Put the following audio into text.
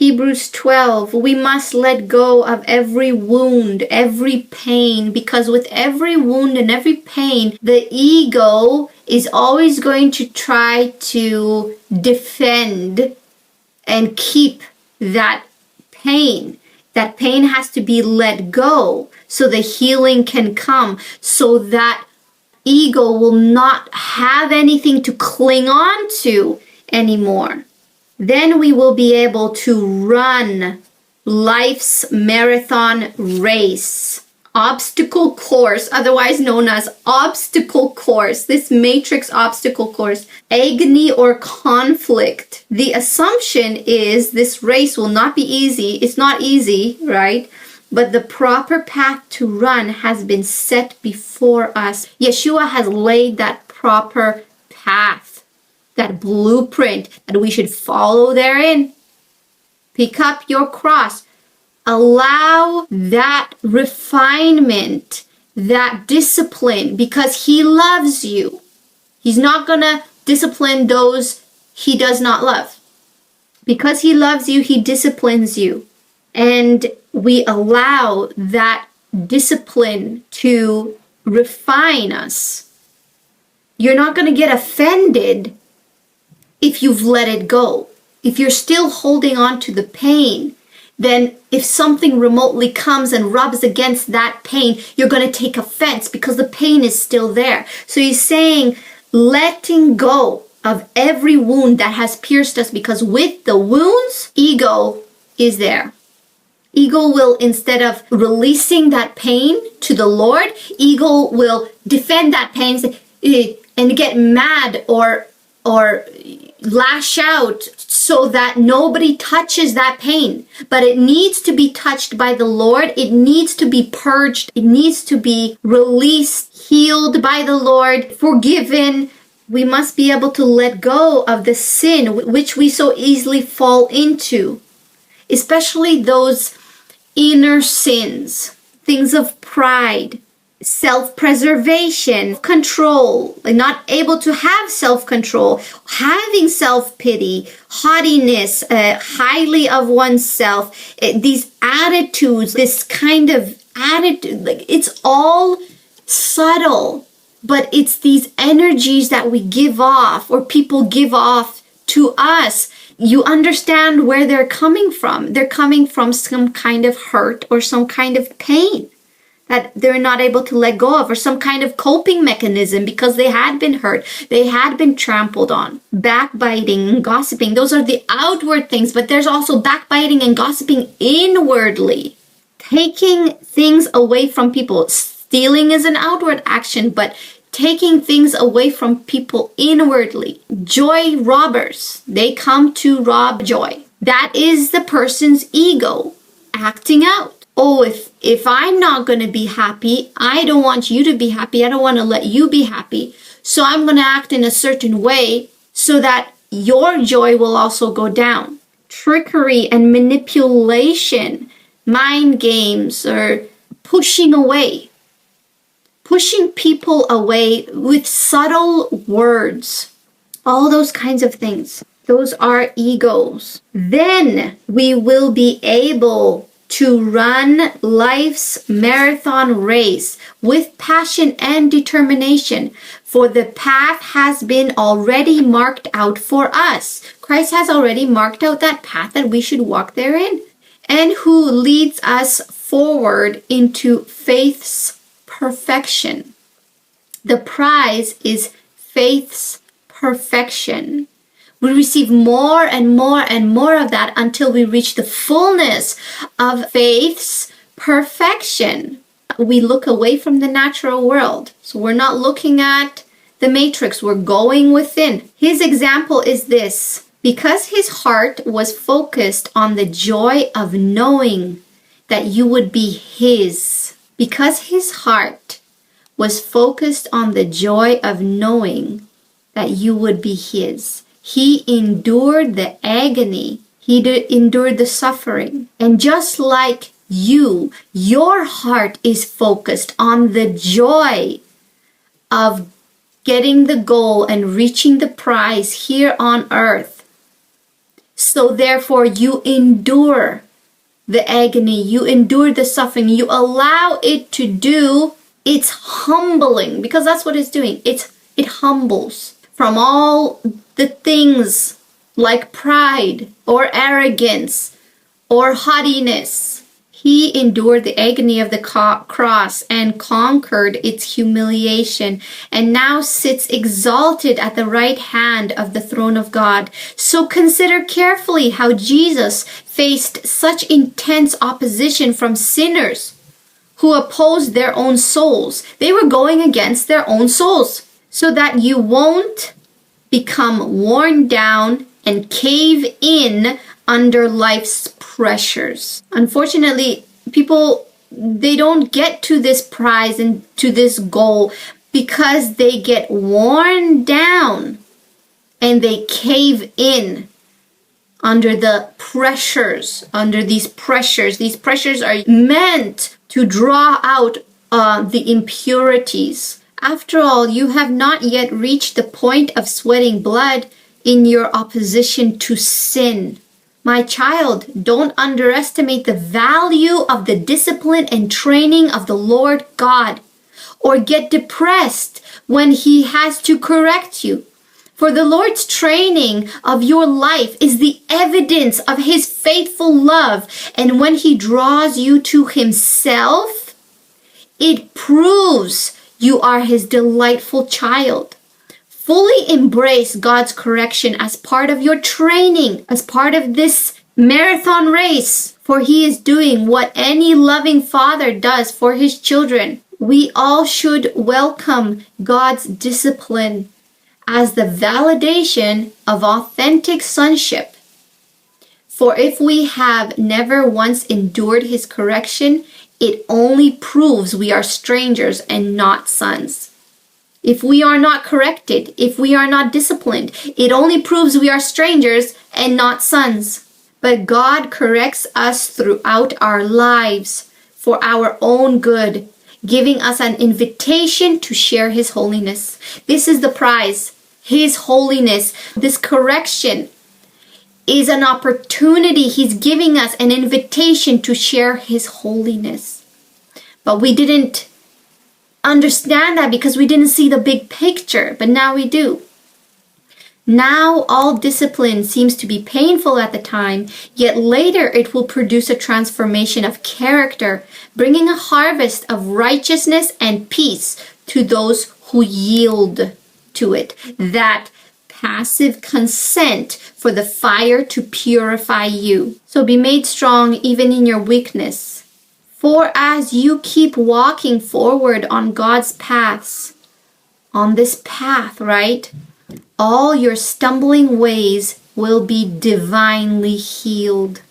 Hebrews 12, we must let go of every wound, every pain, because with every wound and every pain, the ego is always going to try to defend and keep that pain. That pain has to be let go so the healing can come, so that ego will not have anything to cling on to anymore. Then we will be able to run life's marathon race, obstacle course, otherwise known as obstacle course, this matrix obstacle course, agony or conflict. The assumption is this race will not be easy. It's not easy, right? But the proper path to run has been set before us. Yeshua has laid that proper path, that blueprint that we should follow therein. Pick up your cross. Allow that refinement, that discipline, because he loves you. He's not going to discipline those he does not love. Because he loves you, he disciplines you. And we allow that discipline to refine us. You're not going to get offended if you've let it go. If you're still holding on to the pain, then if something remotely comes and rubs against that pain, you're going to take offense because the pain is still there. So he's saying, letting go of every wound that has pierced us, because with the wounds, ego is there. Ego will, instead of releasing that pain to the Lord, ego will defend that pain and get mad or lash out so that nobody touches that pain. But it needs to be touched by the Lord. It needs to be purged. It needs to be released, healed by the Lord, forgiven. We must be able to let go of the sin which we so easily fall into, especially those inner sins, things of pride, self-preservation, control, not able to have self-control, having self-pity, haughtiness, highly of oneself, these attitudes, this kind of attitude, like it's all subtle, but it's these energies that we give off or people give off to us. You understand where they're coming from. They're coming from some kind of hurt or some kind of pain that they're not able to let go of, or some kind of coping mechanism because they had been hurt, they had been trampled on. Backbiting, gossiping, those are the outward things, but there's also backbiting and gossiping inwardly. Taking things away from people. Stealing is an outward action, but taking things away from people inwardly. Joy robbers, they come to rob joy. That is the person's ego acting out. Oh, if I'm not going to be happy, I don't want you to be happy. I don't want to let you be happy. So I'm going to act in a certain way so that your joy will also go down. Trickery and manipulation, mind games, or pushing away. Pushing people away with subtle words. All those kinds of things. Those are egos. Then we will be able to run life's marathon race with passion and determination, for the path has been already marked out for us. Christ has already marked out that path that we should walk therein, and who leads us forward into faith's perfection. The prize is faith's perfection. We receive more and more and more of that until we reach the fullness of faith's perfection. We look away from the natural world. So we're not looking at the matrix. We're going within. His example is this. Because his heart was focused on the joy of knowing that you would be his. Because his heart was focused on the joy of knowing that you would be his. He endured the agony. He endured the suffering. And just like you, your heart is focused on the joy of getting the goal and reaching the prize here on earth. So therefore you endure the agony, you endure the suffering, you allow it to do its humbling, because that's what it's doing. It humbles from all the things like pride or arrogance or haughtiness. He endured the agony of the cross and conquered its humiliation, and now sits exalted at the right hand of the throne of God. So consider carefully how Jesus faced such intense opposition from sinners who opposed their own souls. They were going against their own souls, so that you won't become worn down and cave in under life's pressures. Unfortunately, people, they don't get to this prize and to this goal because they get worn down and they cave in under the pressures, under these pressures. These pressures are meant to draw out the impurities. After all, you have not yet reached the point of sweating blood in your opposition to sin. My child, don't underestimate the value of the discipline and training of the Lord God, or get depressed when He has to correct you. For the Lord's training of your life is the evidence of His faithful love, and when He draws you to Himself, it proves you are His delightful child. Fully embrace God's correction as part of your training, as part of this marathon race, for He is doing what any loving father does for his children. We all should welcome God's discipline as the validation of authentic sonship. For if we have never once endured His correction, it only proves we are strangers and not sons. If we are not corrected, if we are not disciplined, it only proves we are strangers and not sons. But God corrects us throughout our lives for our own good, giving us an invitation to share His holiness. This is the prize, His holiness. This correction is an opportunity. He's giving us an invitation to share His holiness. But we didn't understand that because we didn't see the big picture, but now we do. Now all discipline seems to be painful at the time, yet later it will produce a transformation of character, bringing a harvest of righteousness and peace to those who yield to it. That passive consent for the fire to purify you. So be made strong even in your weakness. For as you keep walking forward on God's paths, on this path, right? All your stumbling ways will be divinely healed.